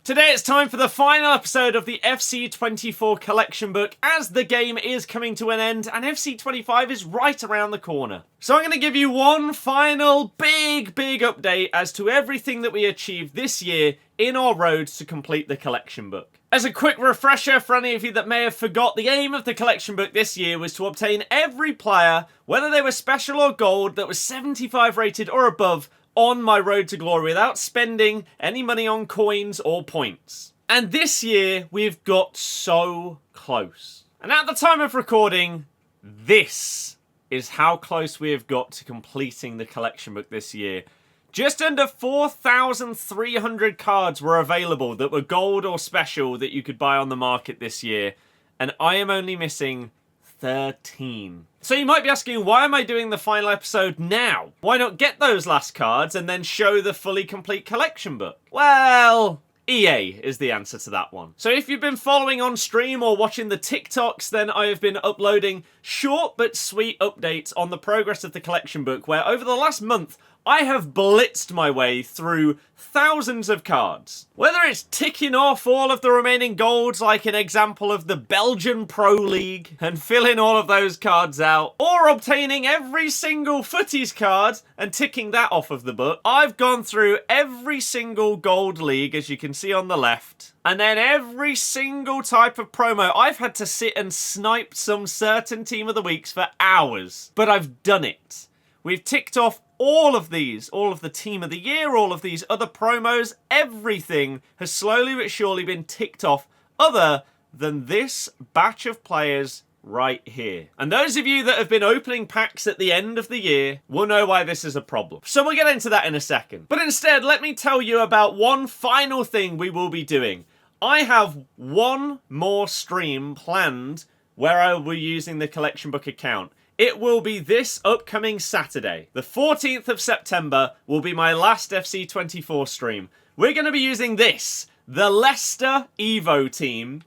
Today it's time for the final episode of the FC24 collection book, as the game is coming to an end and FC25 is right around the corner. So I'm going to give you one final big update as to everything that we achieved this year in our road to complete the collection book. As a quick refresher for any of you that may have forgot, the aim of the collection book this year was to obtain every player, whether they were special or gold, that was 75 rated or above on my road to glory without spending any money on coins or points. And this year, we've got so close. And at the time of recording, this is how close we have got to completing the collection book this year. Just under 4,300 cards were available that were gold or special that you could buy on the market this year. And I am only missing 13. So you might be asking, why am I doing the final episode now? Why not get those last cards and then show the fully complete collection book? Well, EA is the answer to that one. So if you've been following on stream or watching the TikToks, then I have been uploading short but sweet updates on the progress of the collection book, where over the last month, I have blitzed my way through thousands of cards. Whether it's ticking off all of the remaining golds, like an example of the Belgian Pro League, and filling all of those cards out, or obtaining every single footies card and ticking that off of the book, I've gone through every single gold league, as you can see on the left, and then every single type of promo. I've had to sit and snipe some certain team of the weeks for hours, but I've done it. We've ticked off all of these, all of the team of the year, all of these other promos. Everything has slowly but surely been ticked off, other than this batch of players right here. And those of you that have been opening packs at the end of the year will know why this is a problem. So we'll get into that in a second. But instead, let me tell you about one final thing we will be doing. I have one more stream planned where I will be using the collection book account. It will be this upcoming Saturday. The 14th of September will be my last FC24 stream. We're going to be using this, the Leicester Evo team.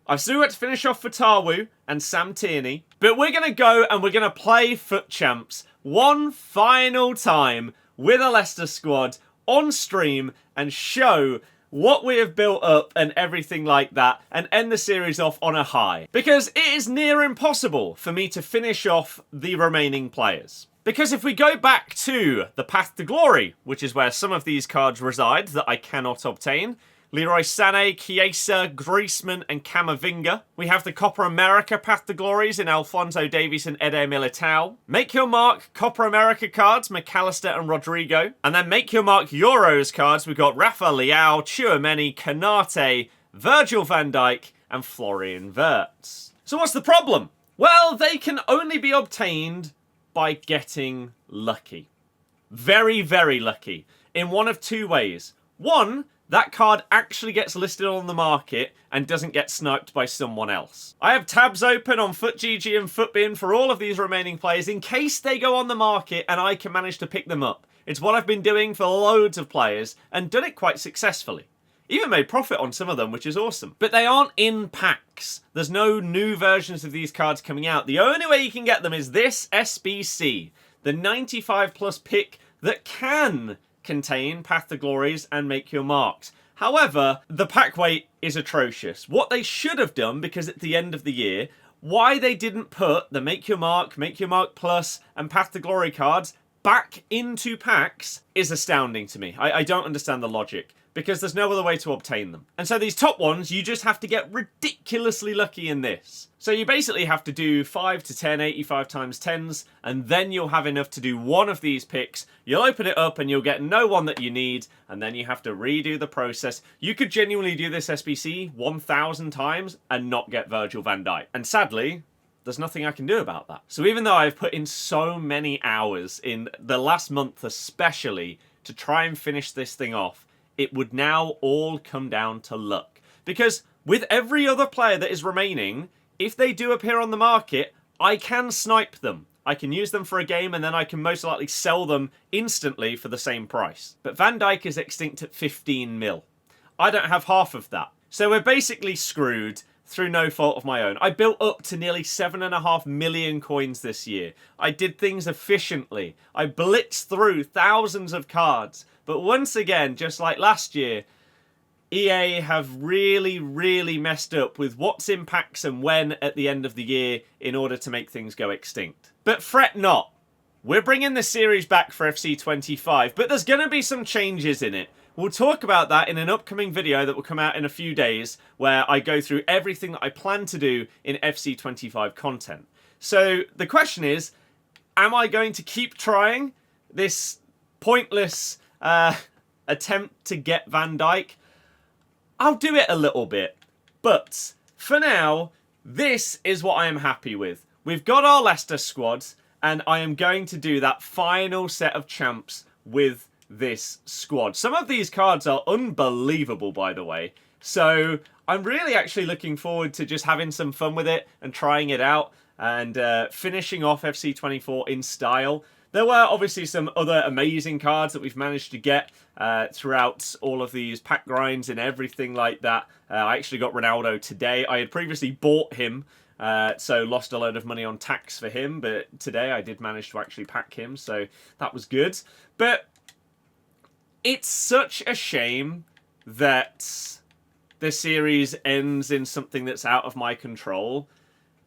I've still got to finish off for Tarwu and Sam Tierney, but we're going to go and we're going to play Foot Champs one final time with a Leicester squad on stream and show what we have built up and everything like that, and end the series off on a high. Because it is near impossible for me to finish off the remaining players. Because if we go back to the Path to Glory, which is where some of these cards reside that I cannot obtain, Leroy Sané, Chiesa, Griezmann and Camavinga. We have the Copa America Path to Glories in Alphonso Davies and Eder Militao. Make Your Mark Copa America cards, McAllister and Rodrigo. And then Make Your Mark Euros cards, we've got Rafa Leao, Tchouameni, Konate, Virgil van Dijk and Florian Wirtz. So what's the problem? Well, they can only be obtained by getting lucky. Very lucky. In one of two ways. One, that card actually gets listed on the market and doesn't get sniped by someone else. I have tabs open on FootGG and FootBin for all of these remaining players in case they go on the market and I can manage to pick them up. It's what I've been doing for loads of players and done it quite successfully. Even made profit on some of them, which is awesome. But they aren't in packs. There's no new versions of these cards coming out. The only way you can get them is this SBC, the 95 plus pick that can contain Path to Glories and Make Your Marks. However, the pack weight is atrocious. What they should have done, because at the end of the year, why they didn't put the Make Your Mark Plus and Path to Glory cards back into packs is astounding to me. I don't understand the logic, because there's no other way to obtain them. And so these top ones, you just have to get ridiculously lucky in this. So you basically have to do 5 to 10, 85 times 10s, and then you'll have enough to do one of these picks. You'll open it up and you'll get no one that you need, and then you have to redo the process. You could genuinely do this SBC 1,000 times and not get Virgil van Dijk. And sadly, there's nothing I can do about that. So even though I've put in so many hours in the last month especially to try and finish this thing off, it would now all come down to luck. Because with every other player that is remaining, if they do appear on the market, I can snipe them. I can use them for a game and then I can most likely sell them instantly for the same price. But Van Dijk is extinct at 15 mil. I don't have half of that. So we're basically screwed through no fault of my own. I built up to nearly 7.5 million coins this year. I did things efficiently. I blitzed through thousands of cards. But once again, just like last year, EA have really messed up with what's in packs and when at the end of the year in order to make things go extinct. But fret not. We're bringing the series back for FC25, but there's going to be some changes in it. We'll talk about that in an upcoming video that will come out in a few days, where I go through everything that I plan to do in FC25 content. So the question is, am I going to keep trying this pointless attempt to get Van Dijk? I'll do it a little bit, but for now, this is what I am happy with. We've got our Leicester squad, and I am going to do that final set of champs with this squad. Some of these cards are unbelievable, by the way, so I'm really actually looking forward to just having some fun with it and trying it out and finishing off FC24 in style. There were obviously some other amazing cards that we've managed to get throughout all of these pack grinds and everything like that. I actually got Ronaldo today. I had previously bought him, so lost a load of money on tax for him, but today I did manage to actually pack him, so that was good. But it's such a shame that the series ends in something that's out of my control.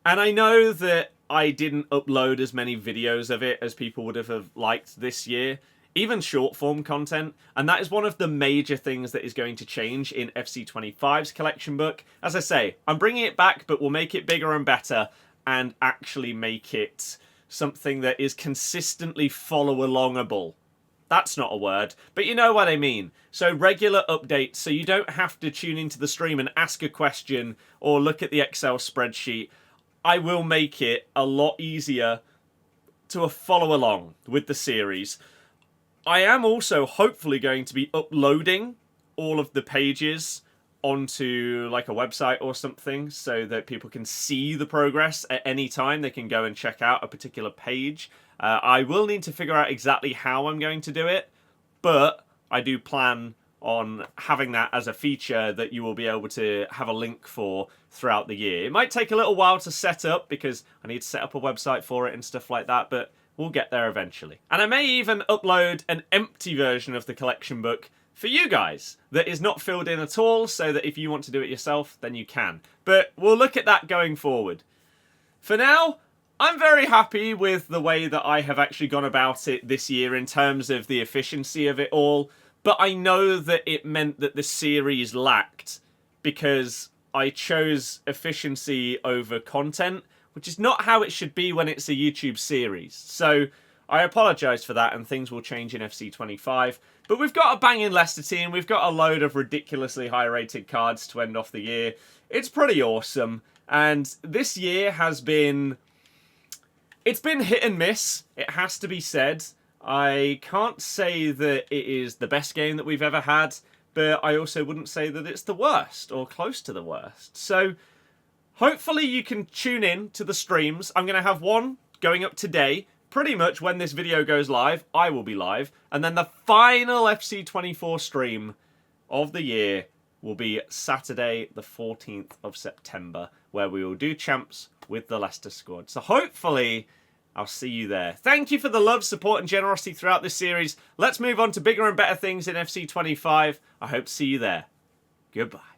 And I know that I didn't upload as many videos of it as people would have liked this year, even short form content, and that is one of the major things that is going to change in FC25's collection book. As I say, I'm bringing it back, but we'll make it bigger and better and actually make it something that is consistently follow-alongable. That's not a word, but you know what I mean. So regular updates, so you don't have to tune into the stream and ask a question or look at the Excel spreadsheet. I will make it a lot easier to follow along with the series. I am also hopefully going to be uploading all of the pages onto like a website or something so that people can see the progress at any time. They can go and check out a particular page. I will need to figure out exactly how I'm going to do it, but I do plan on having that as a feature that you will be able to have a link for throughout the year. It might take a little while to set up because I need to set up a website for it and stuff like that, but we'll get there eventually. And I may even upload an empty version of the collection book for you guys that is not filled in at all, so that if you want to do it yourself, then you can. But we'll look at that going forward. For now, I'm very happy with the way that I have actually gone about it this year in terms of the efficiency of it all. But I know that it meant that the series lacked because I chose efficiency over content, which is not how it should be when it's a YouTube series. So I apologise for that, and things will change in FC25. But we've got a banging Leicester team. We've got a load of ridiculously high-rated cards to end off the year. It's pretty awesome. And this year has been... It's been hit and miss, it has to be said. I can't say that it is the best game that we've ever had, but I also wouldn't say that it's the worst or close to the worst. So hopefully you can tune in to the streams. I'm going to have one going up today. Pretty much when this video goes live, I will be live. And then the final FC24 stream of the year will be Saturday the 14th of September, where we will do champs with the Leicester squad. So hopefully I'll see you there. Thank you for the love, support and generosity throughout this series. Let's move on to bigger and better things in FC25. I hope to see you there. Goodbye.